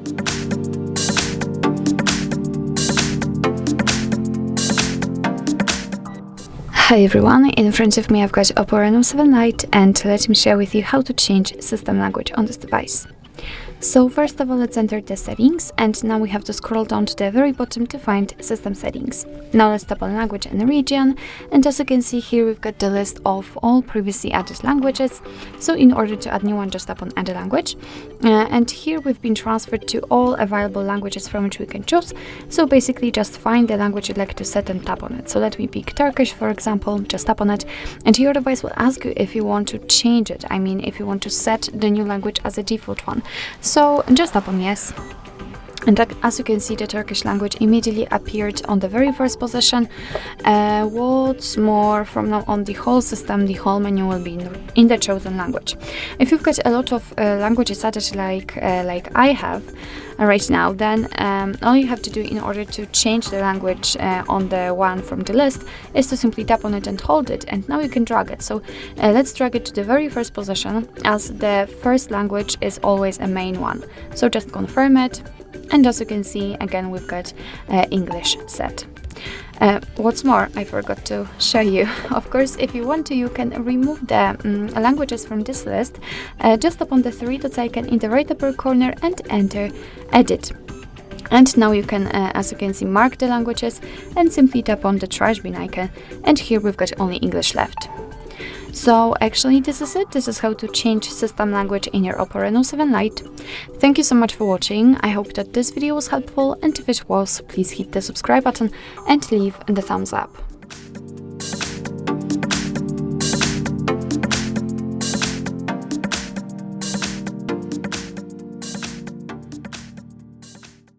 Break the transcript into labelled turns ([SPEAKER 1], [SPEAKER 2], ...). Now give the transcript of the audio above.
[SPEAKER 1] Hi everyone, in front of me I've got Oppo Reno 7 Lite, and let me share with you how to change system language on this device. So first of all, let's enter the settings, and now we have to scroll down to the very bottom to find system settings. Now let's tap on language and region, and as you can see here we've got the list of all previously added languages. So in order to add new one, just tap on add a language, and here we've been transferred to all available languages from which we can choose. So basically just find the language you'd like to set and tap on it. So let me pick Turkish for example, just tap on it, and your device will ask you if you want to change it. I mean, if you want to set the new language as a default one. So just tap on yes, and as you can see, the Turkish language immediately appeared on the very first position. What's more, from now on the whole system, the whole menu will be in the chosen language. If you've got a lot of languages added like I have right now, then all you have to do in order to change the language on the one from the list is to simply tap on it and hold it, and now you can drag it. So let's drag it to the very first position, as the first language is always a main one. So just confirm it, and as you can see, again we've got English set. What's more, I forgot to show you. Of course, if you want to, you can remove the languages from this list. Just tap on the three dots icon in the right upper corner and enter edit. And now you can, as you can see, mark the languages and simply tap on the trash bin icon, and here we've got only English left. So actually this is it. This is how to change system language in your Oppo Reno 7 Lite. Thank you so much for watching. I hope that this video was helpful, and if it was, please hit the subscribe button and leave the thumbs up.